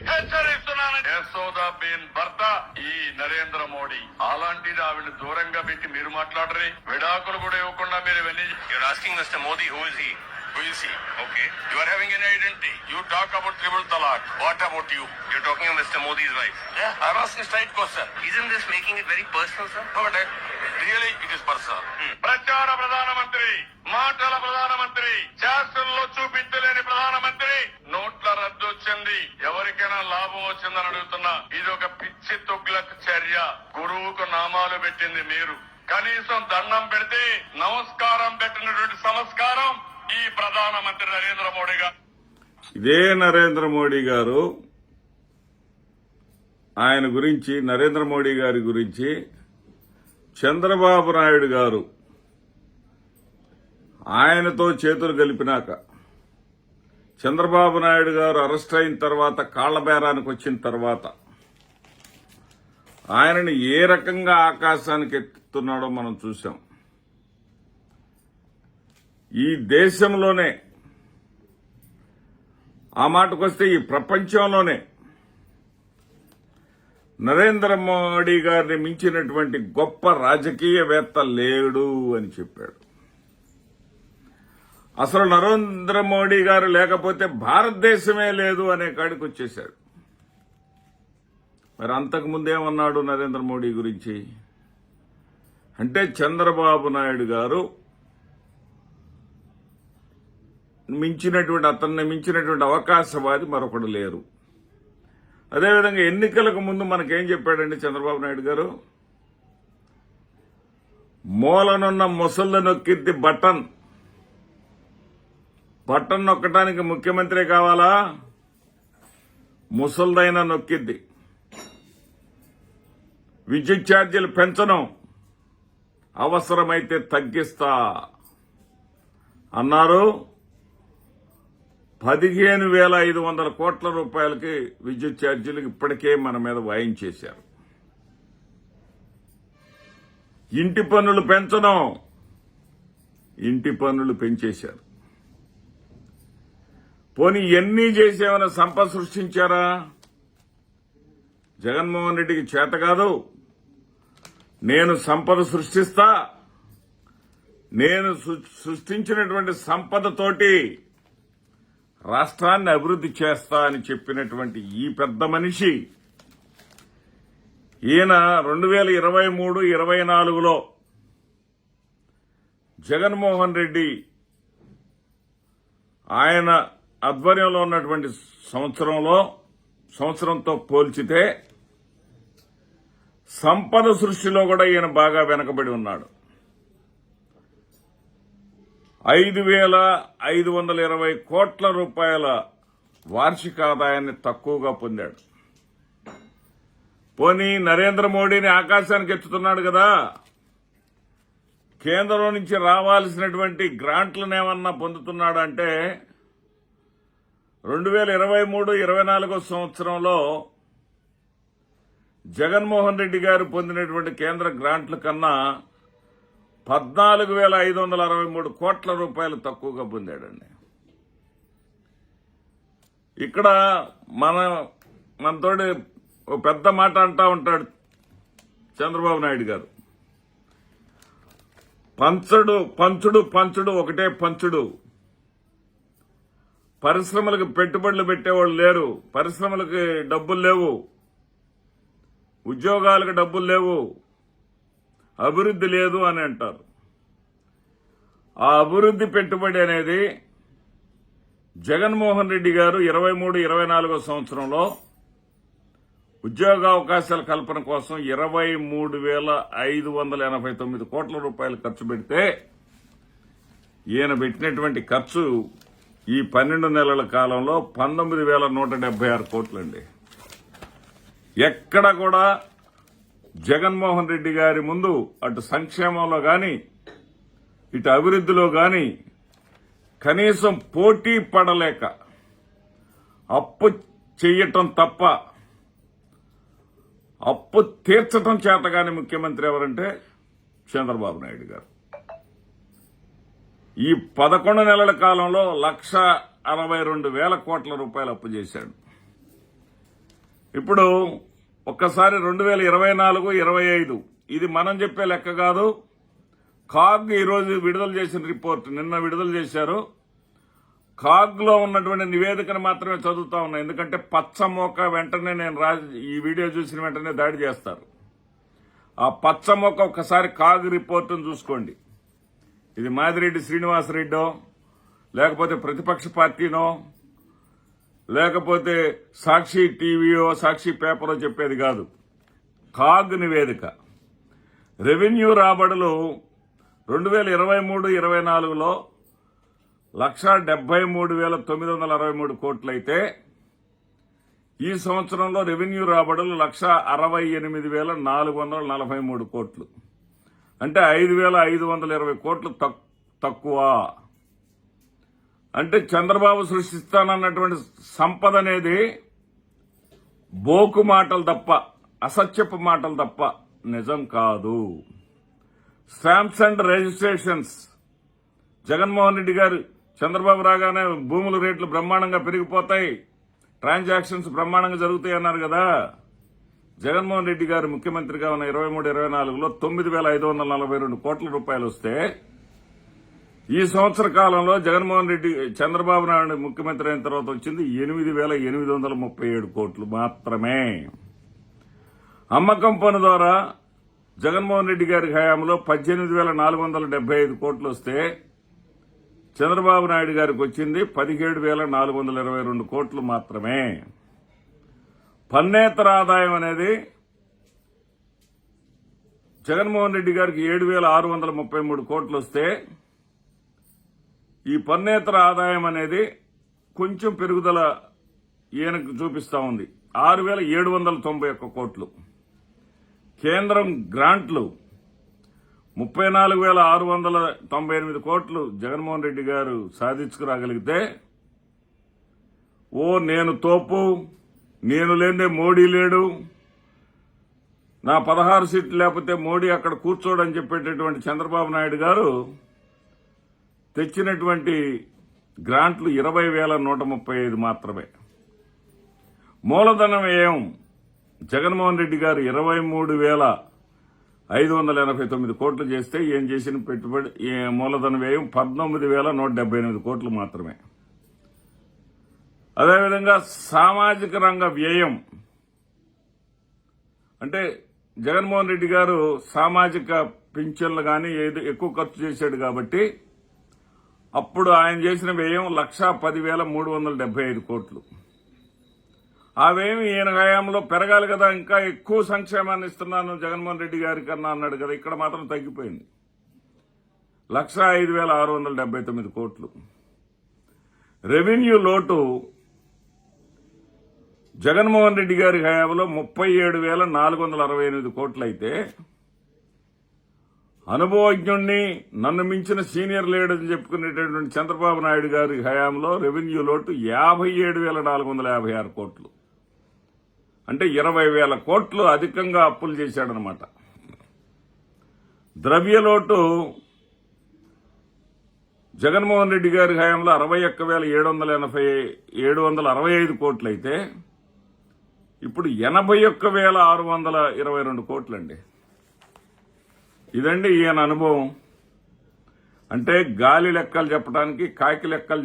హెచ్చరిస్తున్నాను. యశోదాబేన్ భర్త ఈ నరేంద్ర మోడీ. అలాంటిది ఆవిడ దూరంగా పెట్టి మీరు మాట్లాడరే, విడాకులు కూడా ఇవ్వకుండా మీరు ఇవన్నీ. You're asking Mr. Modi who is he? Who is he? Okay. You are having an identity. You talk about triple talaq. What about you? You're talking of Mr. Modi's wife. Yeah, I'm asking straight question. Isn't this making it very personal, sir? No, but really it is personal. ప్రచార ప్రధానమంత్రి, మాటల ప్రధానమంత్రి, శాస్త్రంలో చూపించలేని ప్రధానమంత్రి. నోట్ల రద్దు వచ్చింది, ఎవరికైనా లాభం వచ్చిందని అడుగుతున్నా. ఇది ఒక పిచ్చి తుగ్లక్ చర్య. గురువుకు నామాలు పెట్టింది మీరు. కనీసం దండం పెడితే నమస్కారం పెట్టినటువంటి సంస్కారం ఈ ప్రధానమంత్రి నరేంద్ర మోడీ గారు. ఇదే నరేంద్ర మోడీ గారు ఆయన గురించి, నరేంద్ర మోడీ గారి గురించి చంద్రబాబు నాయుడు గారు ఆయనతో చేతులు కలిపినాక, చంద్రబాబు నాయుడు గారు అరెస్ట్ అయిన తర్వాత, కాళ్లబేరానికి వచ్చిన తర్వాత ఆయనని ఏ రకంగా ఆకాశానికి ఎత్తుతున్నాడో మనం చూశాం. ఈ దేశంలోనే, ఆ మాటకొస్తే ఈ ప్రపంచంలోనే నరేంద్ర మోడీ గారిని మించినటువంటి గొప్ప రాజకీయవేత్త లేడు అని చెప్పాడు. అసలు నరేంద్ర మోడీ గారు లేకపోతే భారతదేశమే లేదు అనే కాడికి వచ్చేశాడు. మరి అంతకు ముందేమన్నాడు నరేంద్ర మోడీ గురించి అంటే, చంద్రబాబు నాయుడు గారు అతన్ని మించినటువంటి అవకాశవాది మరొకడు లేరు. అదేవిధంగా ఎన్నికలకు ముందు మనకేం చెప్పాడండి చంద్రబాబు నాయుడు గారు? మూలనున్న ముసళ్ళు నొక్కిద్ది బటన్ నొక్కడానికి ముఖ్యమంత్రి కావాలా? ముసల్దైనా నొక్కిద్ది. విద్యుత్ ఛార్జీలు పెంచను, అవసరమైతే తగ్గిస్తా అన్నారు. 15,500 కోట్ల రూపాయలకి విద్యుత్ ఛార్జీలకు ఇప్పటికే మన మీద వాయించేశారు. ఇంటి పన్నులు పెంచను, ఇంటి పన్నులు పెంచేశారు. పోనీ ఎన్ని చేసేమైనా సంపద సృష్టించారా? జగన్మోహన్ రెడ్డికి చేత కాదు. నేను సంపద సృష్టిస్తా, నేను సృష్టించినటువంటి సంపదతోటి రాష్ట్రాన్ని అభివృద్ధి చేస్తా అని చెప్పినటువంటి ఈ పెద్ద మనిషి ఈయన 2023-24లో జగన్మోహన్ రెడ్డి ఆయన ఆధ్వర్యంలో ఉన్నటువంటి సంవత్సరంతో పోల్చితే సంపద సృష్టిలో కూడా ఈయన బాగా వెనకబడి ఉన్నాడు. 5,520 కోట్ల రూపాయల వార్షిక ఆదాయాన్ని తక్కువగా పొందాడు. పోనీ నరేంద్ర మోడీని ఆకాశానికి ఎత్తుతున్నాడు కదా, కేంద్రం నుంచి రావాల్సినటువంటి గ్రాంట్లనేమన్నా పొందుతున్నాడు అంటే 2023-24 సంవత్సరంలో జగన్మోహన్ రెడ్డి గారు పొందినటువంటి కేంద్ర గ్రాంట్ల కన్నా 14,563 కోట్ల రూపాయలు తక్కువగా పొందాడండి. ఇక్కడ మనతోటి ఓ పెద్ద మాట అంటా ఉంటాడు చంద్రబాబు నాయుడు గారు, పంచుడు ఒకటే పంచుడు. పరిశ్రమలకు పెట్టుబడులు పెట్టేవాళ్ళు లేరు, పరిశ్రమలకు డబ్బులు లేవు, ఉద్యోగాలకు డబ్బులు లేవు, అభివృద్ధి లేదు అని అంటారు. ఆ అభివృద్ధి పెట్టుబడి అనేది జగన్మోహన్ రెడ్డి గారు 23-24 సంవత్సరంలో ఉద్యోగావకాశాల కల్పన కోసం 23,589 కోట్ల రూపాయలు ఖర్చు పెడితే ఈయన పెట్టినటువంటి ఖర్చు ఈ 12 నెలల కాలంలో 19,176 కోట్లండి. ఎక్కడ కూడా జగన్మోహన్ రెడ్డి గారి ముందు అటు సంక్షేమంలో గాని ఇటు అభివృద్ధిలో గాని కనీసం పోటీ పడలేక అప్పు చెయ్యటం తప్ప అప్పు తీర్చటం చేతగాని ముఖ్యమంత్రి ఎవరంటే చంద్రబాబు నాయుడు గారు. ఈ 11 నెలల కాలంలో 1,62,000 కోట్ల రూపాయలు అప్పు చేశాడు. ఇప్పుడు ఒక్కసారి 2024-25 ఇది మనం చెప్పే లెక్క కాదు. కాగ్ ఈరోజు విడుదల చేసిన రిపోర్ట్ నిన్న విడుదల చేశారు. కాగ్ లో ఉన్నటువంటి నివేదికను మాత్రమే చదువుతా ఉన్నా, ఎందుకంటే పచ్చ మోక వెంటనే నేను ఈ వీడియో చూసిన వెంటనే దాడి చేస్తారు. ఆ పచ్చ మోక ఒక్కసారి కాగ్ రిపోర్టును చూసుకోండి. ఇది మాదిరెడ్డి శ్రీనివాసరెడ్డో లేకపోతే ప్రతిపక్ష పార్టీనో లేకపోతే సాక్షి టీవీయో సాక్షి పేపరో చెప్పేది కాదు. కాగ్ నివేదిక. రెవెన్యూ రాబడులు 2023-24లో 1,73,963 కోట్లయితే ఈ సంవత్సరంలో రెవెన్యూ రాబడులు 1,68,443 కోట్లు. అంటే 5,520 కోట్లు తక్కువ. అంటే చంద్రబాబు సృష్టిస్తానన్నటువంటి సంపద అనేది బోకు మాటలు తప్ప, అసత్యపు మాటలు తప్ప నిజం కాదు. Stamps and registrations Jaganmohan Reddy గారు చంద్రబాబు రాగానే భూముల రేట్లు బ్రహ్మాండంగా పెరిగిపోతాయి, ట్రాన్సాక్షన్స్ బ్రహ్మాండంగా జరుగుతాయి అన్నారు కదా. జగన్మోహన్ రెడ్డి గారు ముఖ్యమంత్రిగా ఉన్న 23-24లో 9,542 కోట్ల రూపాయలు వస్తే ఈ సంవత్సర కాలంలో జగన్మోహన్ రెడ్డి చంద్రబాబు నాయుడు ముఖ్యమంత్రి అయిన తర్వాత వచ్చింది 8,837 కోట్లు మాత్రమే. అమ్మకం పన్ను ద్వారా జగన్మోహన్ రెడ్డి గారి హయాంలో 18,475 కోట్లు వస్తే చంద్రబాబు నాయుడు గారికి వచ్చింది 17,422 కోట్లు మాత్రమే. పన్నేతర ఆదాయం అనేది జగన్మోహన్ రెడ్డి గారికి 7,633 కోట్లు వస్తే ఈ పన్నేతర ఆదాయం అనేది కొంచెం పెరుగుదల ఈయనకు చూపిస్తా ఉంది, 6,791 కోట్లు. కేంద్రం గ్రాంట్లు 34,698 కోట్లు జగన్మోహన్ రెడ్డి గారు సాధించుకురాగలిగితే, నేను తోపు, నేను లేదే మోడీ లేడు, నా 16 సీట్లు లేకపోతే మోడీ అక్కడ కూర్చోడని చెప్పేటటువంటి చంద్రబాబు నాయుడు గారు తెచ్చినటువంటి గ్రాంట్లు 20,135 మాత్రమే. మూలధన వ్యయం జగన్మోహన్ రెడ్డి గారు 23,589 కోట్లు చేస్తే ఏం చేసిన పెట్టుబడి మూలధన వ్యయం 19,178 కోట్లు మాత్రమే. అదేవిధంగా సామాజిక రంగ వ్యయం అంటే జగన్మోహన్ రెడ్డి గారు సామాజిక పింఛన్లు కానీ ఎక్కువ ఖర్చు చేశాడు కాబట్టి అప్పుడు ఆయన చేసిన వ్యయం 1,10,375 కోట్లు. ఆ వ్యయం ఈయన హయాంలో పెరగాలి కదా, ఇంకా ఎక్కువ సంక్షేమాన్ని ఇస్తున్నాను జగన్మోహన్ రెడ్డి గారి కన్నా అన్నాడు కదా, ఇక్కడ మాత్రం తగ్గిపోయింది 1,05,679 కోట్లు. రెవెన్యూ లోటు జగన్మోహన్ రెడ్డి గారి హయాంలో 37,468 కోట్లయితే అనుభవజ్ఞుణ్ణి నన్ను మించిన సీనియర్ లీడర్ అని చెప్పుకునేటటువంటి చంద్రబాబు నాయుడు గారి హయాంలో రెవెన్యూ లోటు 57,456 కోట్లు. అంటే 20,000 కోట్లు అధికంగా అప్పులు చేశాడనమాట. ద్రవ్యలోటు జగన్మోహన్ రెడ్డి గారి హయాంలో 61,765 కోట్లయితే ఇప్పుడు 81,622 కోట్లండి. ఇదండి ఈయన అనుభవం. అంటే గాలి లెక్కలు చెప్పడానికి, కాకి లెక్కలు